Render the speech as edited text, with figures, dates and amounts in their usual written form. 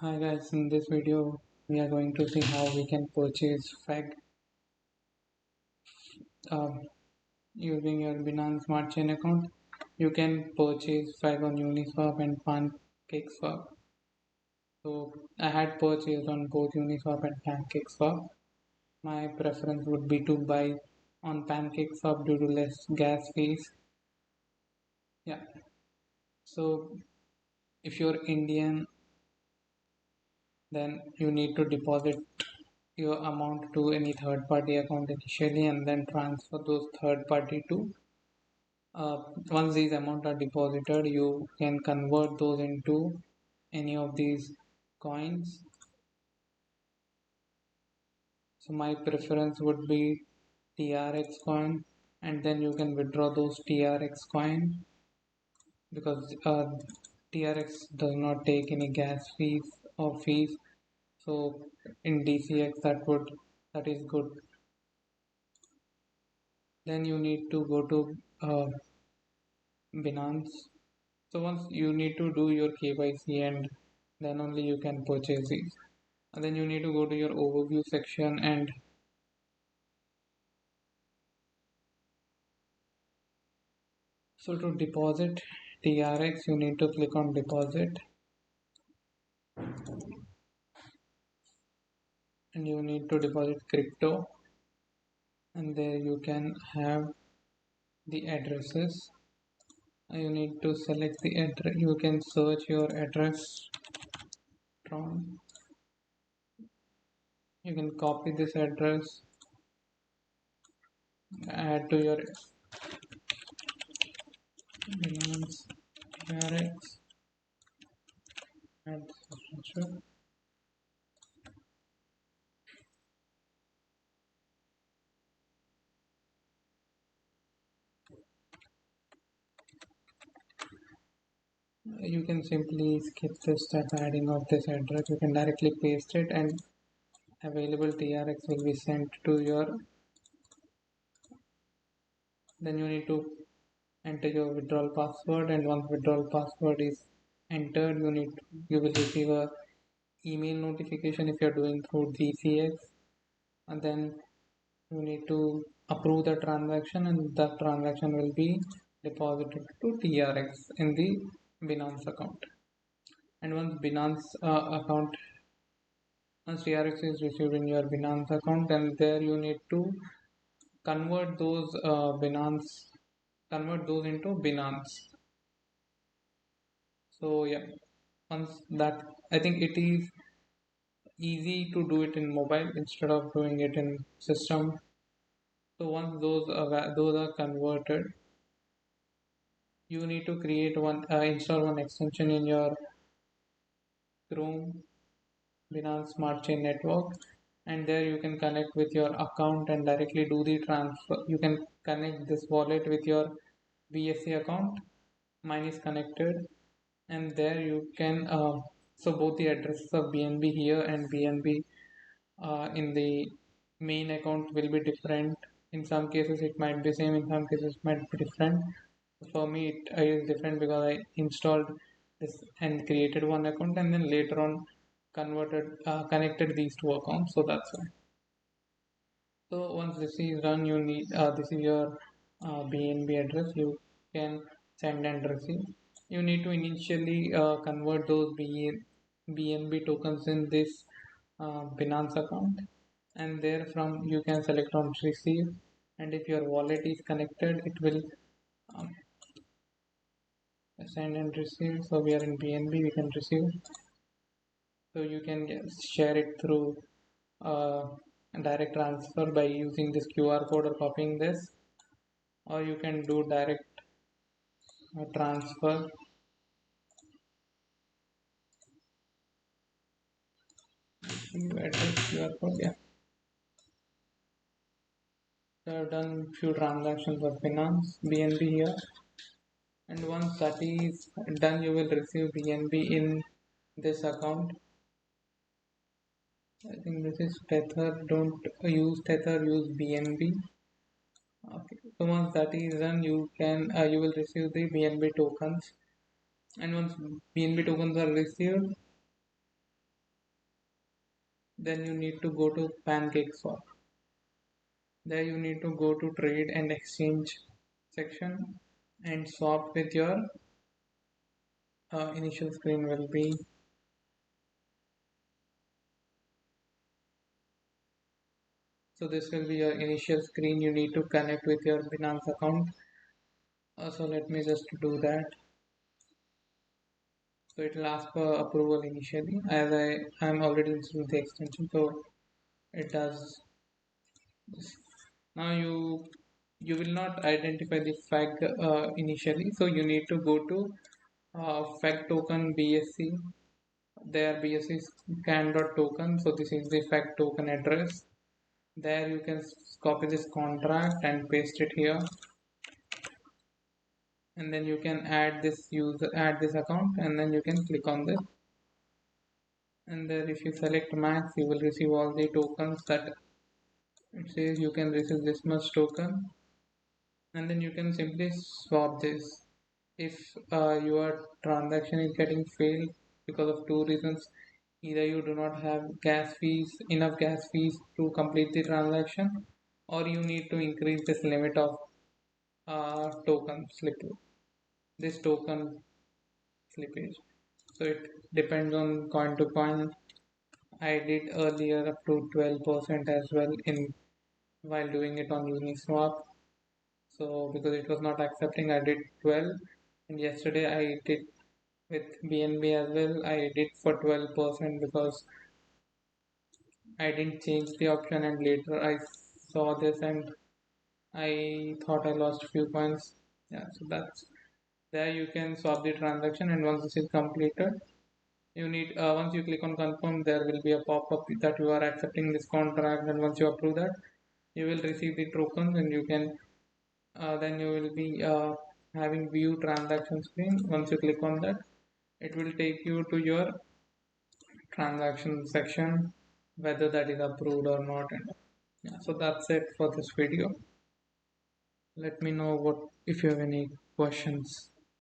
Hi guys, in this video we are going to see how we can purchase FAG um, using your Binance Smart Chain account. You can purchase FAG on Uniswap and PancakeSwap. So I had purchased on both Uniswap and PancakeSwap. My preference would be to buy on PancakeSwap due to less gas fees. Yeah. So if you're Indian, then you need to deposit your amount to any third party account initially and then transfer those third party to once these amounts are deposited, you can convert those into any of these coins. So my preference would be TRX coin, and then you can withdraw those TRX coin because TRX does not take any gas fees or fees. So in DCX that is good. Then you need to go to Binance. So once you need to do your KYC and then only you can purchase these. And then you need to go to your overview section and so to deposit TRX you need to click on deposit and you need to deposit crypto and there you can have the addresses. You need to select the address. You can search your address from. You can copy this address, add to your Binance TRX, add signature. You can simply skip this step adding of this address. You can directly paste it and available TRX will be sent to your. Then you need to enter your withdrawal password and once withdrawal password is entered you will receive a email notification if you're doing through DCX and then you need to approve the transaction and that transaction will be deposited to TRX in the Binance account. And once TRX is received in your Binance account, then there you need to convert those convert those into Binance. So yeah, once that I think it is easy to do it in mobile instead of doing it in system. So once those are converted, you need to create install one extension in your Chrome Binance Smart Chain Network, and there you can connect with your account and directly do the transfer. You can connect this wallet with your BSC account. Mine is connected, and there you can so both the addresses of BNB here and BNB in the main account will be different. In some cases it might be same, in some cases it might be different. For me it is different because I installed this and created one account and then later on connected these two accounts, so that's why. So once this is done, you need this is your BNB address. You can send and receive. You need to initially convert those BNB tokens in this Binance account, and there from you can select on receive. And if your wallet is connected, it will um, send and receive. So we are in BNB, we can receive. So you can share it through uh, direct transfer by using this QR code or copying this, or you can do direct transfer. You address QR code, yeah. So I've done few transactions of Binance BNB here, and once that is done, you will receive BNB in this account. I think this is Tether. Don't use Tether. Use BNB. Okay. So once that is done, you will receive the BNB tokens, and once BNB tokens are received, Then you need to go to PancakeSwap. There you need to go to trade and exchange section and swap with your initial screen will be. So this will be your initial screen. You need to connect with your Binance account. So let me just do that. So it will ask for approval initially, as I am already installed the extension, so it does this. Now you will not identify the FAG initially, so you need to go to FAG token BSC. There BSC scan.token. So this is the FAG token address. There you can copy this contract and paste it here, and then you can add this account, and then you can click on this, and then if you select max you will receive all the tokens that it says you can receive this much token, and then you can simply swap this. If your transaction is getting failed because of two reasons, either you do not have enough gas fees to complete the transaction, or you need to increase this limit of token slip this token slippage. So it depends on coin to coin. I did earlier up to 12% as well in while doing it on Uniswap. So because it was not accepting, I did 12, and yesterday I did with BNB as well. I did for 12% because I didn't change the option, and later I saw this and I thought I lost a few coins. Yeah, so that's there you can swap the transaction, and once this is completed, you need once you click on confirm, there will be a pop-up that you are accepting this contract, and once you approve that, you will receive the tokens, and you can then you will be having view transaction screen. Once you click on that, it will take you to your transaction section, whether that is approved or not. And yeah, so that's it for this video. Let me know what if you have any questions.